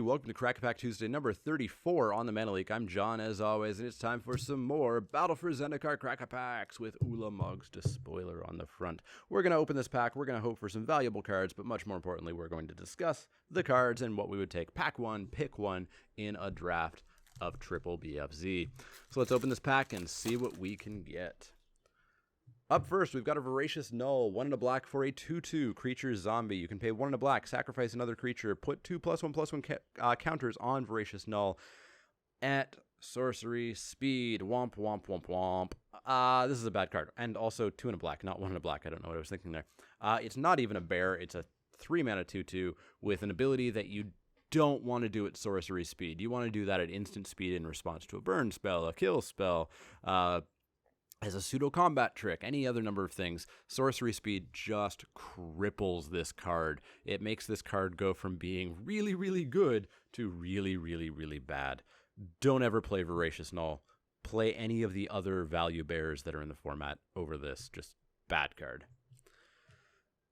welcome to Kashmakash Tuesday, number 34 on the Mana Leak. I'm John, as always, and it's time for some more Battle for Zendikar Kashmakash with Ula Mugs to spoiler on the front. We're going to open this pack, we're going to hope for some valuable cards, but much more importantly, we're going to discuss the cards and what we would take. Pack one, pick one in a draft of triple BFZ. So let's open this pack and see what we can get. Up first, we've got a Voracious Null, 1 and a black for a 2/2 creature zombie. You can pay 1 and a black, sacrifice another creature, put 2+1/+1 counters on Voracious Null at sorcery speed. Womp, womp, womp, womp. This is a bad card. And also 2 and a black, not 1 and a black. I don't know what I was thinking there. It's not even a bear. It's a 3-mana 2/2 with an ability that you don't want to do at sorcery speed. You want to do that at instant speed in response to a burn spell, a kill spell, as a pseudo-combat trick, any other number of things. Sorcery speed just cripples this card. It makes this card go from being really, really good to really, really, really bad. Don't ever play Voracious Null. Play any of the other value bears that are in the format over this. Just bad card.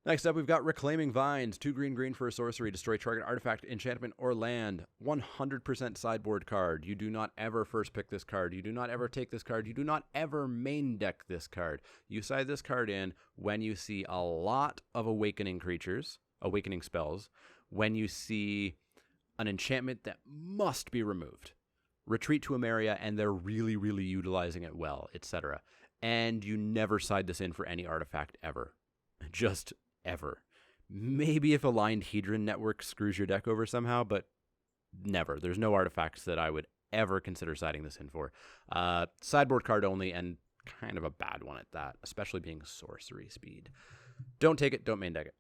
Next up, we've got Reclaiming Vines, 2 green for a sorcery, destroy target artifact, enchantment, or land. 100% sideboard card. You do not ever first pick this card. You do not ever take this card. You do not ever main deck this card. You side this card in when you see a lot of awakening creatures, awakening spells, when you see an enchantment that must be removed. Retreat to a area, and they're really, really utilizing it well, etc. And you never side this in for any artifact ever. Just ever. Maybe if Aligned Hedron Network screws your deck over somehow, but never. There's no artifacts that I would ever consider siding this in for. Sideboard card only, and kind of a bad one at that, especially being sorcery speed. Don't take it, don't main deck it.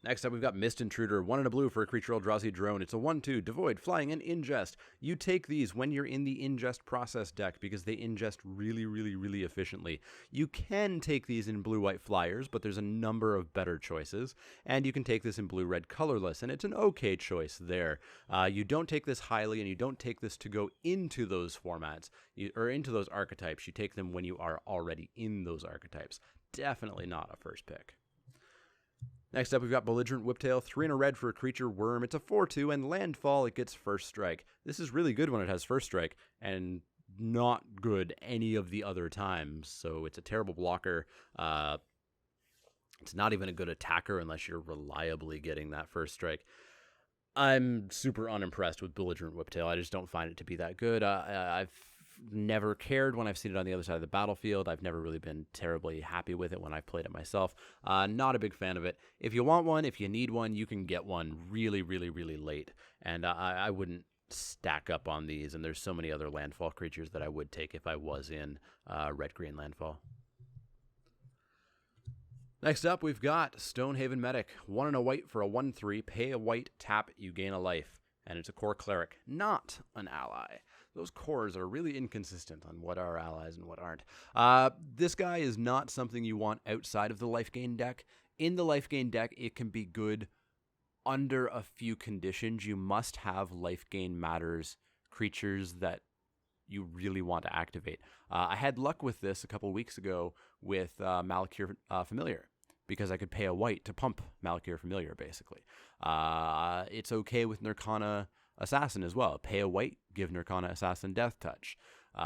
Next up, we've got Mist Intruder, 1 and a blue for a creature Eldrazi drone. It's a 1/2, devoid, flying, and ingest. You take these when you're in the ingest process deck because they ingest really, really, really efficiently. You can take these in blue-white flyers, but there's a number of better choices. And you can take this in blue-red colorless, and it's an okay choice there. You don't take this highly, and you don't take this to go into those formats, or into those archetypes. You take them when you are already in those archetypes. Definitely not a first pick. Next up, we've got Belligerent Whiptail, 3 and a red for a creature worm. It's a 4/2, and landfall, it gets first strike. This is really good when it has first strike, and not good any of the other times. So it's a terrible blocker. It's not even a good attacker unless you're reliably getting that first strike. I'm super unimpressed with Belligerent Whiptail. I just don't find it to be that good. I've never cared when I've seen it on the other side of the battlefield. I've never really been terribly happy with it when I've played it myself. Not a big fan of it. If you want one, if you need one, you can get one really, really, really late. And I wouldn't stack up on these. And there's so many other landfall creatures that I would take if I was in red-green landfall. Next up, we've got Stonehaven Medic, 1 and a white for a 1/3. Pay a white, tap, you gain a life. And it's a core cleric, not an ally. Those cores are really inconsistent on what are allies and what aren't. This guy is not something you want outside of the life gain deck. In the life gain deck, it can be good under a few conditions. You must have life gain matters creatures that you really want to activate. I had luck with this a couple weeks ago with Malakir Familiar, because I could pay a white to pump Malakir Familiar, basically. It's okay with Nirkana Assassin as well. Pay a white, give Nirkana Assassin Death Touch.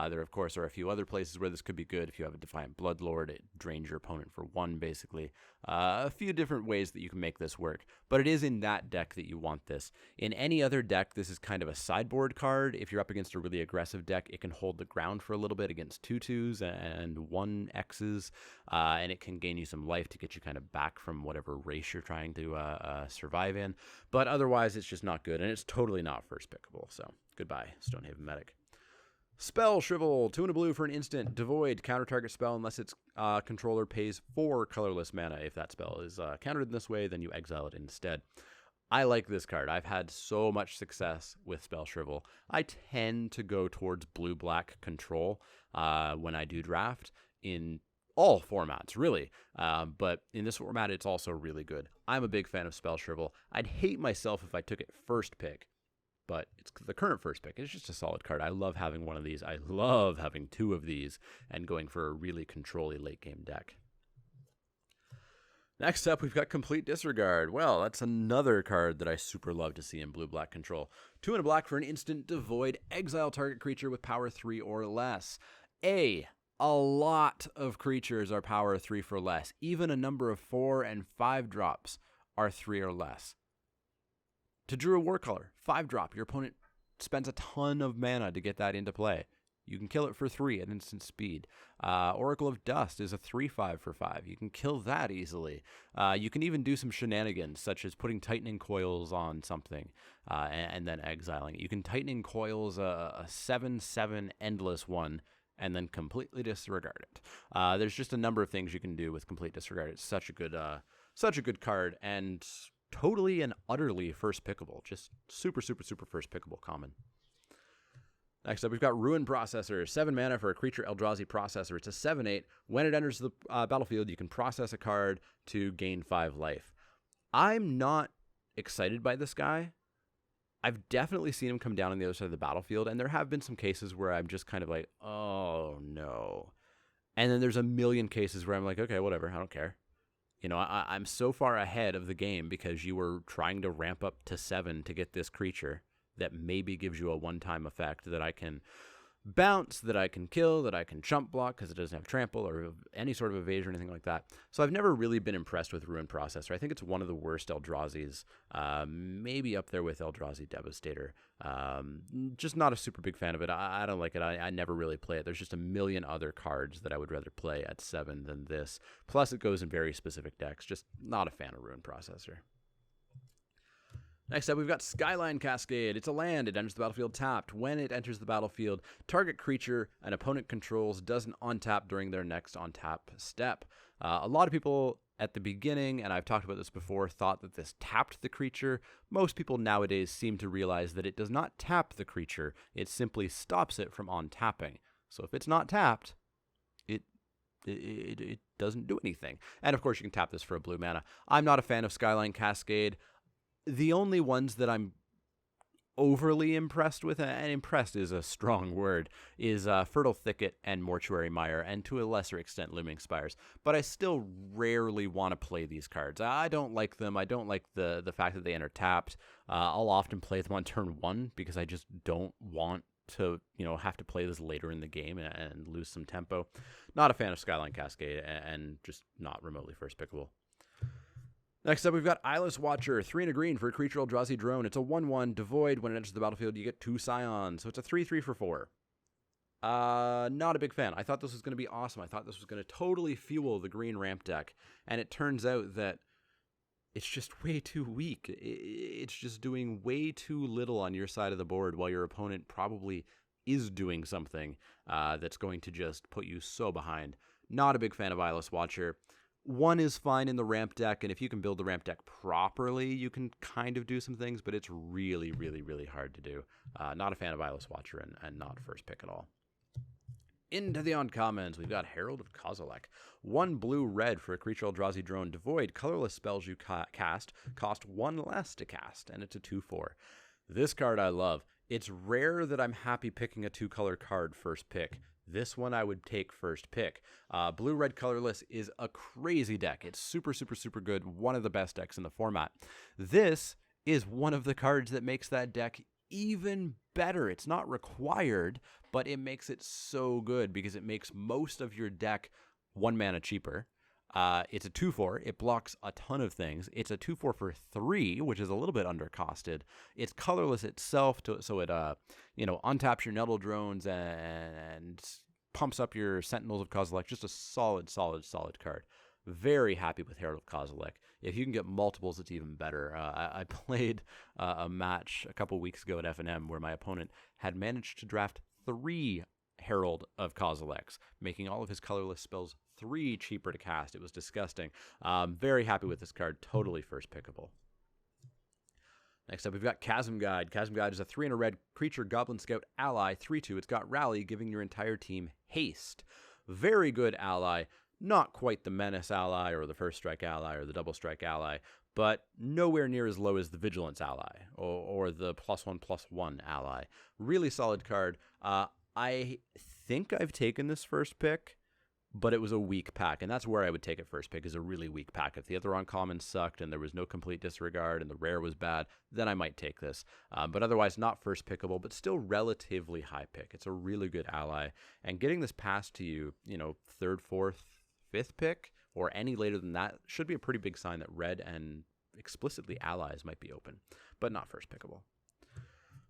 There, of course, are a few other places where this could be good. If you have a Defiant Bloodlord, it drains your opponent for 1, basically. A few different ways that you can make this work. But it is in that deck that you want this. In any other deck, this is kind of a sideboard card. If you're up against a really aggressive deck, it can hold the ground for a little bit against 2/2s and 1/Xs. And it can gain you some life to get you kind of back from whatever race you're trying to survive in. But otherwise, it's just not good. And it's totally not first pickable. So goodbye, Stonehaven Medic. Spell Shrivel, 2 and a blue for an instant. Devoid, counter target spell unless its controller pays 4 colorless mana. If that spell is countered in this way, then you exile it instead. I like this card. I've had so much success with Spell Shrivel. I tend to go towards blue-black control when I do draft in all formats, really. But in this format, it's also really good. I'm a big fan of Spell Shrivel. I'd hate myself if I took it first pick. But it's the current first pick. It's just a solid card. I love having one of these. I love having 2 of these and going for a really control-y late-game deck. Next up, we've got Complete Disregard. Well, that's another card that I super love to see in blue-black control. 2 and a black for an instant devoid. Exile target creature with power 3 or less. A lot of creatures are power 3 for less. Even a number of 4 and 5 drops are 3 or less. To drew a war color, 5 drop. Your opponent spends a ton of mana to get that into play. You can kill it for 3 at instant speed. Oracle of Dust is a 3/5 for 5. You can kill that easily. You can even do some shenanigans, such as putting Tightening Coils on something and then exiling it. You can Tightening Coils a 7/7 endless one and then completely disregard it. There's just a number of things you can do with Complete Disregard. It's such a good card, and totally and utterly first pickable. Just super first pickable common. Next up, we've got Ruin Processor. 7 mana for a creature Eldrazi Processor. It's a 7/8. When it enters the battlefield, you can process a card to gain 5 life. I'm not excited by this guy. I've definitely seen him come down on the other side of the battlefield, and there have been some cases where I'm just kind of like, oh no. And then there's a million cases where I'm like, okay, whatever, I don't care. You know, I'm so far ahead of the game because you were trying to ramp up to 7 to get this creature that maybe gives you a one-time effect that I can bounce, that I can kill, that I can chump block because it doesn't have trample or any sort of evasion or anything like that. So I've never really been impressed with Ruin Processor. I think it's one of the worst Eldrazi's, maybe up there with Eldrazi Devastator. Just not a super big fan of it. I don't like it. I never really play it. There's just a million other cards that I would rather play at 7 than this. Plus it goes in very specific decks. Just not a fan of Ruin Processor. Next up, we've got Skyline Cascade. It's a land. It enters the battlefield tapped. When it enters the battlefield, target creature an opponent controls doesn't untap during their next untap step. A lot of people at the beginning, and I've talked about this before, thought that this tapped the creature. Most people nowadays seem to realize that it does not tap the creature. It simply stops it from untapping. So if it's not tapped, it doesn't do anything. And of course, you can tap this for a blue mana. I'm not a fan of Skyline Cascade. The only ones that I'm overly impressed with, and impressed is a strong word, is Fertile Thicket and Mortuary Mire, and to a lesser extent Looming Spires. But I still rarely want to play these cards. I don't like them. I don't like the fact that they enter tapped. I'll often play them on turn 1 because I just don't want to have to play this later in the game and lose some tempo. Not a fan of Skyline Cascade, and just not remotely first pickable. Next up, we've got Eyeless Watcher, 3 and a green for a creature Eldrazi drone. It's a 1/1 devoid. When it enters the battlefield, you get 2 Scions. So it's a 3/3 for 4. Not a big fan. I thought this was going to be awesome. I thought this was going to totally fuel the green ramp deck. And it turns out that it's just way too weak. It's just doing way too little on your side of the board while your opponent probably is doing something that's going to just put you so behind. Not a big fan of Eyeless Watcher. 1 is fine in the ramp deck, and if you can build the ramp deck properly, you can kind of do some things, but it's really hard to do. Not a fan of Eyeless Watcher and not first pick at all. Into the uncommons, we've got Herald of Kozilek. 1 blue-red for a creature Eldrazi drone devoid. Colorless spells you cast cost 1 less to cast, and it's a 2/4. This card I love. It's rare that I'm happy picking a 2-color card first pick. This one I would take first pick. Blue-red colorless is a crazy deck. It's super good. One of the best decks in the format. This is one of the cards that makes that deck even better. It's not required, but it makes it so good because it makes most of your deck 1 mana cheaper. It's a 2/4. It blocks a ton of things. It's a 2/4 for 3, which is a little bit undercosted. It's colorless itself, so it untaps your Nettle Drones and pumps up your Sentinels of Kozilek. Just a solid card. Very happy with Herald of Kozilek. If you can get multiples, it's even better. I played a match a couple weeks ago at F&M where my opponent had managed to draft 3 Herald of Kozileks, making all of his colorless spells 3 cheaper to cast. It was disgusting. Very happy with this card. Totally first pickable. Next up, we've got Chasm Guide. Chasm Guide is a 3 and a red creature Goblin Scout ally, 3/2. It's got Rally, giving your entire team haste. Very good ally. Not quite the Menace ally or the First Strike ally or the Double Strike ally, but nowhere near as low as the Vigilance ally or the +1/+1 ally. Really solid card. I think I've taken this first pick, but it was a weak pack, and that's where I would take it first pick, is a really weak pack. If the other uncommon sucked and there was no complete disregard and the rare was bad, then I might take this. But otherwise, not first pickable, but still relatively high pick. It's a really good ally, and getting this passed to you, third, fourth, fifth pick, or any later than that, should be a pretty big sign that red and explicitly allies might be open, but not first pickable.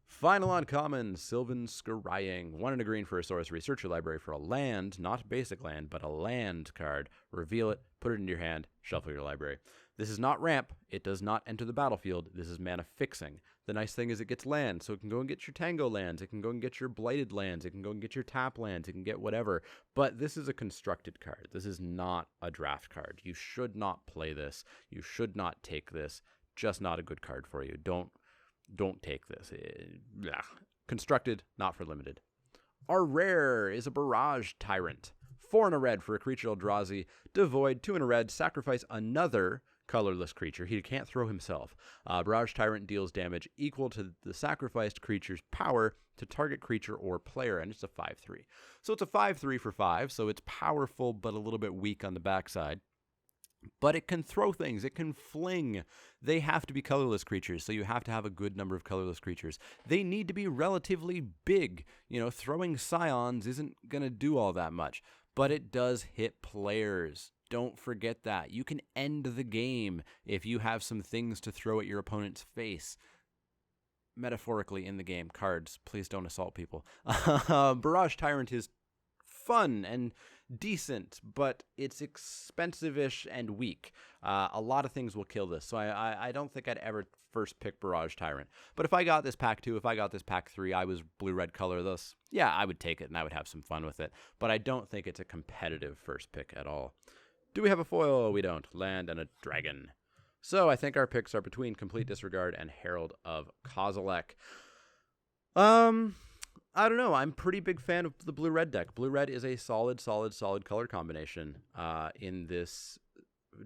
Final uncommon, Sylvan Scrying. 1 and a green for a sorcery. Search your library for a land, not basic land, but a land card. Reveal it, put it into your hand, shuffle your library. This is not ramp. It does not enter the battlefield. This is mana fixing. The nice thing is it gets land, so it can go and get your Tango lands. It can go and get your Blighted lands. It can go and get your Tap lands. It can get whatever. But this is a constructed card. This is not a draft card. You should not play this. You should not take this. Just not a good card for you. Don't take this. Constructed, not for limited. Our rare is a Barrage Tyrant. 4 and a red for a creature Eldrazi. Devoid, 2 and a red. Sacrifice another colorless creature. He can't throw himself. Barrage Tyrant deals damage equal to the sacrificed creature's power to target creature or player, and it's a 5-3. So it's a 5-3 for 5, so it's powerful but a little bit weak on the backside. But it can throw things. It can fling. They have to be colorless creatures, so you have to have a good number of colorless creatures. They need to be relatively big. Throwing Scions isn't going to do all that much, but it does hit players. Don't forget that. You can end the game if you have some things to throw at your opponent's face. Metaphorically in the game. Cards, please don't assault people. Barrage Tyrant is fun and decent, but it's expensive-ish and weak. A lot of things will kill this, so I don't think I'd ever first pick Barrage Tyrant. But if I got this pack 2, if I got this pack 3, I was blue-red colorless, yeah, I would take it and I would have some fun with it. But I don't think it's a competitive first pick at all. Do we have a foil? We don't. Land and a dragon. So I think our picks are between Complete Disregard and Herald of Kozilek. I don't know. I'm a pretty big fan of the blue-red deck. Blue-red is a solid color combination in this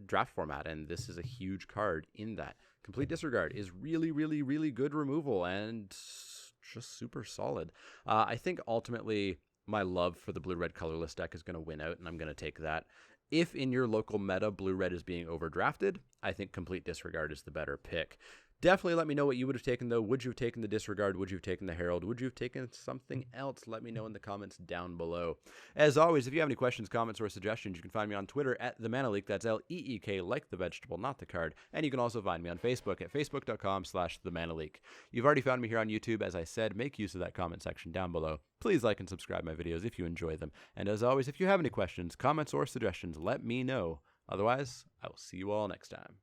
draft format, and this is a huge card in that. Complete Disregard is really, really, really good removal and just super solid. I think ultimately my love for the blue-red colorless deck is going to win out, and I'm going to take that. If in your local meta blue-red is being overdrafted, I think Complete Disregard is the better pick. Definitely let me know what you would have taken, though. Would you have taken the Disregard? Would you have taken the Herald? Would you have taken something else? Let me know in the comments down below. As always, if you have any questions, comments, or suggestions, you can find me on Twitter at The Mana Leak. That's L-E-E-K, like the vegetable, not the card. And you can also find me on Facebook at facebook.com/The Mana Leak. You've already found me here on YouTube. As I said, make use of that comment section down below. Please like and subscribe my videos if you enjoy them. And as always, if you have any questions, comments, or suggestions, let me know. Otherwise, I will see you all next time.